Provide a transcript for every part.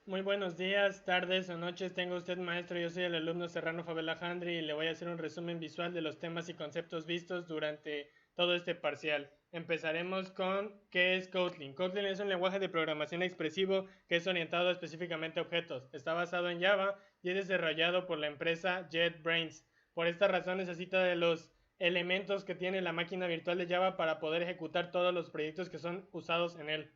Muy buenos días, tardes o noches. Tenga usted, maestro. Yo soy el alumno Serrano Fabel Alejandri y le voy a hacer un resumen visual de los temas y conceptos vistos durante todo este parcial. Empezaremos con ¿qué es Kotlin? Kotlin es un lenguaje de programación expresivo que es orientado específicamente a objetos. Está basado en Java y es desarrollado por la empresa JetBrains. Por esta razón necesita de los elementos que tiene la máquina virtual de Java para poder ejecutar todos los proyectos que son usados en él.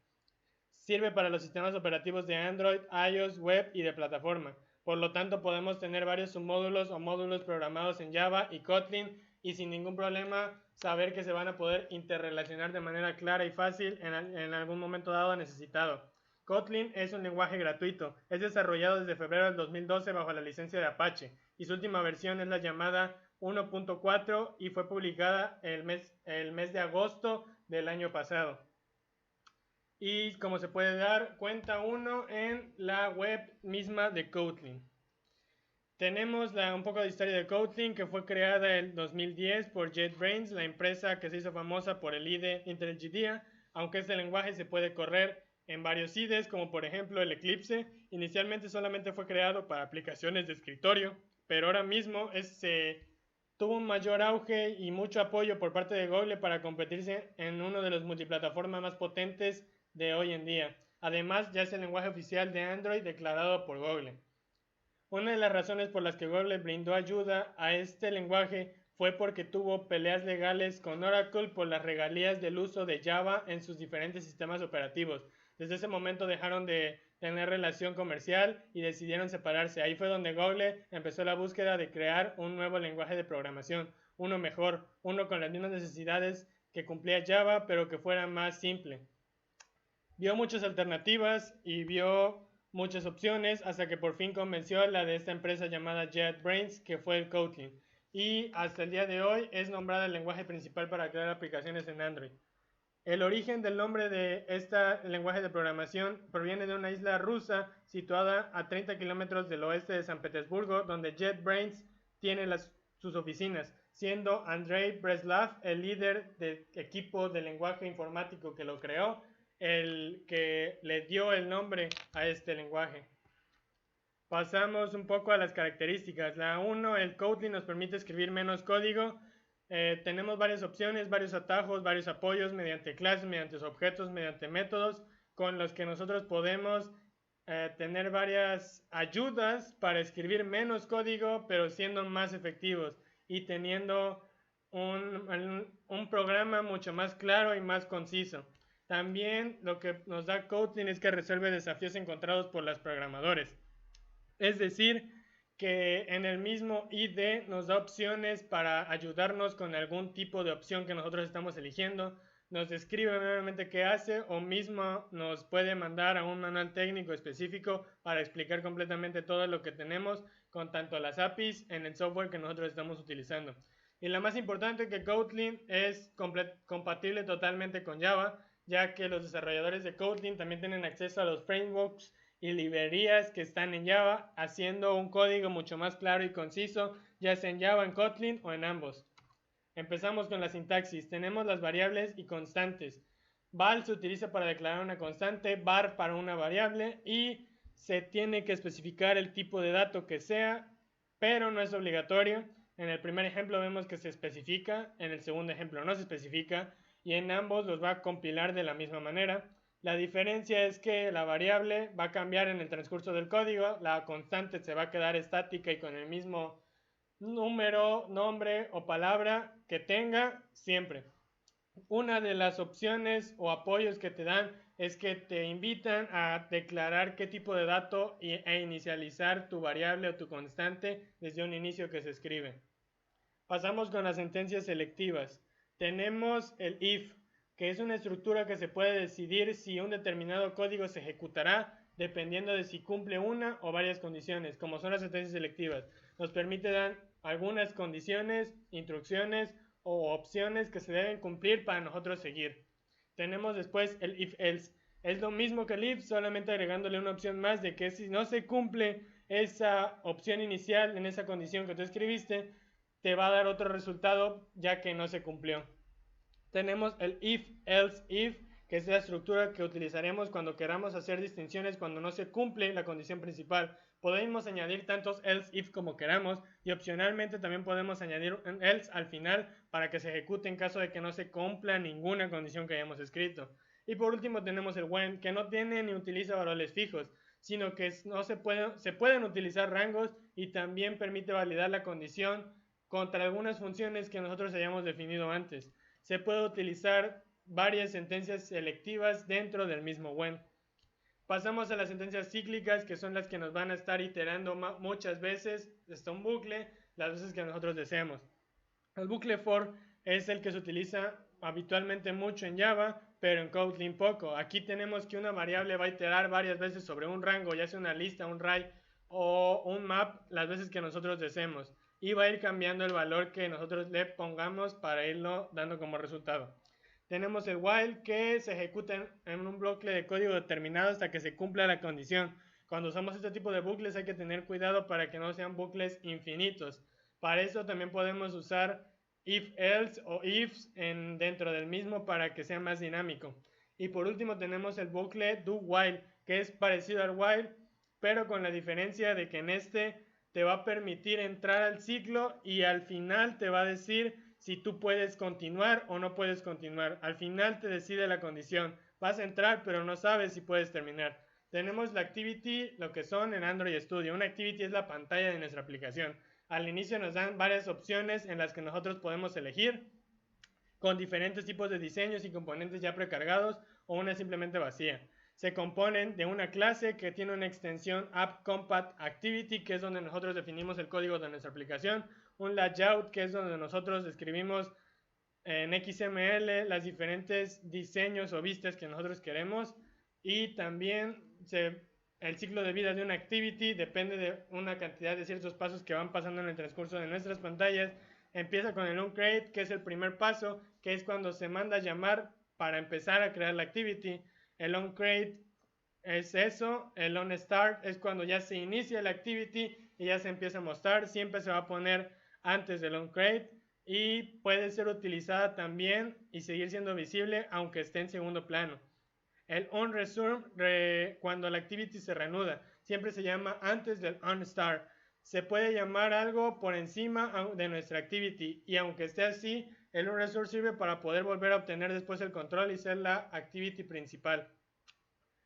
Sirve para los sistemas operativos de Android, iOS, web y de plataforma. Por lo tanto, podemos tener varios submódulos o módulos programados en Java y Kotlin y sin ningún problema saber que se van a poder interrelacionar de manera clara y fácil en algún momento dado necesitado. Kotlin es un lenguaje gratuito. Es desarrollado desde febrero del 2012 bajo la licencia de Apache y su última versión es la llamada 1.4 y fue publicada el mes de agosto del año pasado. Y como se puede dar cuenta uno en la web misma de Kotlin. Tenemos un poco de historia de Kotlin, que fue creada en 2010 por JetBrains, la empresa que se hizo famosa por el IDE IntelliJ, aunque este lenguaje se puede correr en varios IDEs, como por ejemplo el Eclipse. Inicialmente solamente fue creado para aplicaciones de escritorio, pero ahora mismo tuvo un mayor auge y mucho apoyo por parte de Google para competirse en uno de los multiplataformas más potentes de hoy en día. Además, ya es el lenguaje oficial de Android declarado por Google. Una de las razones por las que Google brindó ayuda a este lenguaje fue porque tuvo peleas legales con Oracle por las regalías del uso de Java en sus diferentes sistemas operativos. Desde ese momento dejaron de tener relación comercial y decidieron separarse. Ahí fue donde Google empezó la búsqueda de crear un nuevo lenguaje de programación, uno mejor, uno con las mismas necesidades que cumplía Java, pero que fuera más simple. Vio muchas alternativas y vio muchas opciones hasta que por fin convenció a la de esta empresa llamada JetBrains, que fue el Kotlin, y hasta el día de hoy es nombrada el lenguaje principal para crear aplicaciones en Android. El origen del nombre de este lenguaje de programación proviene de una isla rusa situada a 30 kilómetros del oeste de San Petersburgo, donde JetBrains tiene sus oficinas, siendo Andrei Breslav el líder del equipo de lenguaje informático que lo creó, el que le dio el nombre a este lenguaje. Pasamos un poco a las características. La 1, el Kotlin nos permite escribir menos código. Tenemos varias opciones, varios atajos, varios apoyos mediante clases, mediante objetos, mediante métodos, con los que nosotros podemos tener varias ayudas para escribir menos código, pero siendo más efectivos y teniendo un programa mucho más claro y más conciso. También lo que nos da Kotlin es que resuelve desafíos encontrados por los programadores. Es decir, que en el mismo ID nos da opciones para ayudarnos con algún tipo de opción que nosotros estamos eligiendo. Nos describe nuevamente qué hace o mismo nos puede mandar a un manual técnico específico para explicar completamente todo lo que tenemos con tanto las APIs en el software que nosotros estamos utilizando. Y la más importante, que Kotlin es compatible totalmente con Java, ya que los desarrolladores de Kotlin también tienen acceso a los frameworks y librerías que están en Java, haciendo un código mucho más claro y conciso, ya sea en Java, en Kotlin o en ambos. Empezamos con la sintaxis. Tenemos las variables y constantes. Val se utiliza para declarar una constante, var para una variable, y se tiene que especificar el tipo de dato que sea, pero no es obligatorio. En el primer ejemplo vemos que se especifica, en el segundo ejemplo no se especifica, y en ambos los va a compilar de la misma manera. La diferencia es que la variable va a cambiar en el transcurso del código, la constante se va a quedar estática y con el mismo número, nombre o palabra que tenga siempre. Una de las opciones o apoyos que te dan es que te invitan a declarar qué tipo de dato e inicializar tu variable o tu constante desde un inicio que se escribe. Pasamos con las sentencias selectivas. Tenemos el if, que es una estructura que se puede decidir si un determinado código se ejecutará dependiendo de si cumple una o varias condiciones, como son las sentencias selectivas. Nos permite dar algunas condiciones, instrucciones o opciones que se deben cumplir para nosotros seguir. Tenemos después el if else. Es lo mismo que el if, solamente agregándole una opción más de que si no se cumple esa opción inicial en esa condición que tú escribiste, te va a dar otro resultado ya que no se cumplió. Tenemos el if else if, que es la estructura que utilizaremos cuando queramos hacer distinciones cuando no se cumple la condición principal. Podemos añadir tantos else if como queramos y opcionalmente también podemos añadir un else al final para que se ejecute en caso de que no se cumpla ninguna condición que hayamos escrito. Y por último tenemos el when, que no tiene ni utiliza valores fijos, sino que se pueden utilizar rangos y también permite validar la condición contra algunas funciones que nosotros hayamos definido antes. Se puede utilizar varias sentencias selectivas dentro del mismo when. Pasamos a las sentencias cíclicas, que son las que nos van a estar iterando muchas veces hasta un bucle, las veces que nosotros deseemos. El bucle for es el que se utiliza habitualmente mucho en Java, pero en Kotlin poco. Aquí tenemos que una variable va a iterar varias veces sobre un rango, ya sea una lista, un array o un map, las veces que nosotros deseemos. Y va a ir cambiando el valor que nosotros le pongamos para irlo dando como resultado. Tenemos el while, que se ejecuta en un bloque de código determinado hasta que se cumpla la condición. Cuando usamos este tipo de bucles hay que tener cuidado para que no sean bucles infinitos. Para eso también podemos usar if else o ifs dentro del mismo para que sea más dinámico. Y por último tenemos el bucle do while, que es parecido al while, pero con la diferencia de que en este te va a permitir entrar al ciclo y al final te va a decir si tú puedes continuar o no puedes continuar. Al final te decide la condición. Vas a entrar, pero no sabes si puedes terminar. Tenemos la activity, lo que son en Android Studio. Una activity es la pantalla de nuestra aplicación. Al inicio nos dan varias opciones en las que nosotros podemos elegir, con diferentes tipos de diseños y componentes ya precargados o una simplemente vacía. Se componen de una clase que tiene una extensión app_compat_activity, que es donde nosotros definimos el código de nuestra aplicación, un layout, que es donde nosotros escribimos en XML los diferentes diseños o vistas que nosotros queremos, y también el ciclo de vida de una activity depende de una cantidad de ciertos pasos que van pasando en el transcurso de nuestras pantallas. Empieza con el onCreate, que es el primer paso, que es cuando se manda a llamar para empezar a crear la activity. El onCreate es eso. El onStart es cuando ya se inicia la activity y ya se empieza a mostrar. Siempre se va a poner antes del onCreate y puede ser utilizada también y seguir siendo visible aunque esté en segundo plano. El onResume, cuando la activity se reanuda, siempre se llama antes del onStart. Se puede llamar algo por encima de nuestra activity y aunque esté así, el onResume sirve para poder volver a obtener después el control y ser la activity principal.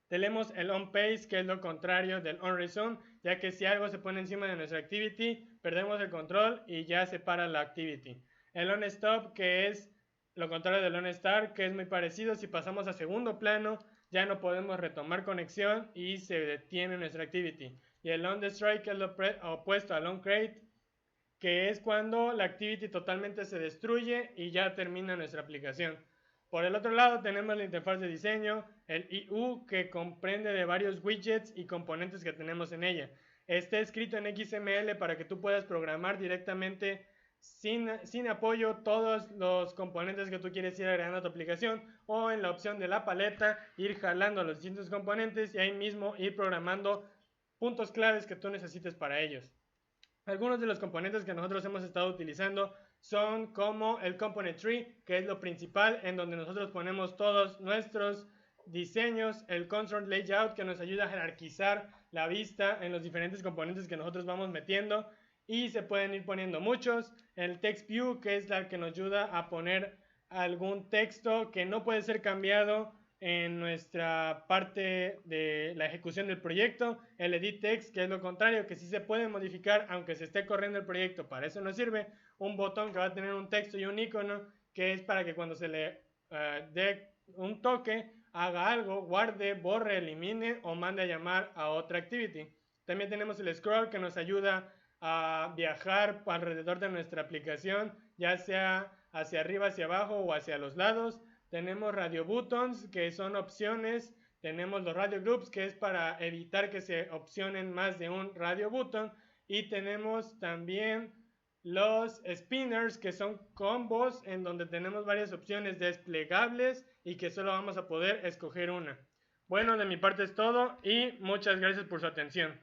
Tenemos el onPaste, que es lo contrario del onResume, ya que si algo se pone encima de nuestra activity, perdemos el control y ya se para la activity. El onStop, que es lo contrario del onStart, que es muy parecido. Si pasamos a segundo plano, ya no podemos retomar conexión y se detiene nuestra activity. Y el onDestroy, que es lo opuesto al onCreate, que es cuando la activity totalmente se destruye y ya termina nuestra aplicación. Por el otro lado tenemos la interfaz de diseño, el IU, que comprende de varios widgets y componentes que tenemos en ella. Está escrito en XML para que tú puedas programar directamente sin apoyo todos los componentes que tú quieres ir agregando a tu aplicación, o en la opción de la paleta ir jalando los distintos componentes y ahí mismo ir programando puntos claves que tú necesites para ellos. Algunos de los componentes que nosotros hemos estado utilizando son como el component tree, que es lo principal en donde nosotros ponemos todos nuestros diseños, el control layout, que nos ayuda a jerarquizar la vista en los diferentes componentes que nosotros vamos metiendo, y se pueden ir poniendo muchos. El text view, que es la que nos ayuda a poner algún texto que no puede ser cambiado en nuestra parte de la ejecución del proyecto. El edit text, que es lo contrario, que sí se puede modificar aunque se esté corriendo el proyecto. Para eso nos sirve un botón que va a tener un texto y un icono, que es para que cuando se le dé un toque haga algo, guarde, borre, elimine o mande a llamar a otra activity. También tenemos el scroll, que nos ayuda a viajar alrededor de nuestra aplicación, ya sea hacia arriba, hacia abajo o hacia los lados. Tenemos radio buttons, que son opciones. Tenemos los radio groups, que es para evitar que se opcionen más de un radio button. Y tenemos también los spinners, que son combos en donde tenemos varias opciones desplegables y que solo vamos a poder escoger una. Bueno, de mi parte es todo y muchas gracias por su atención.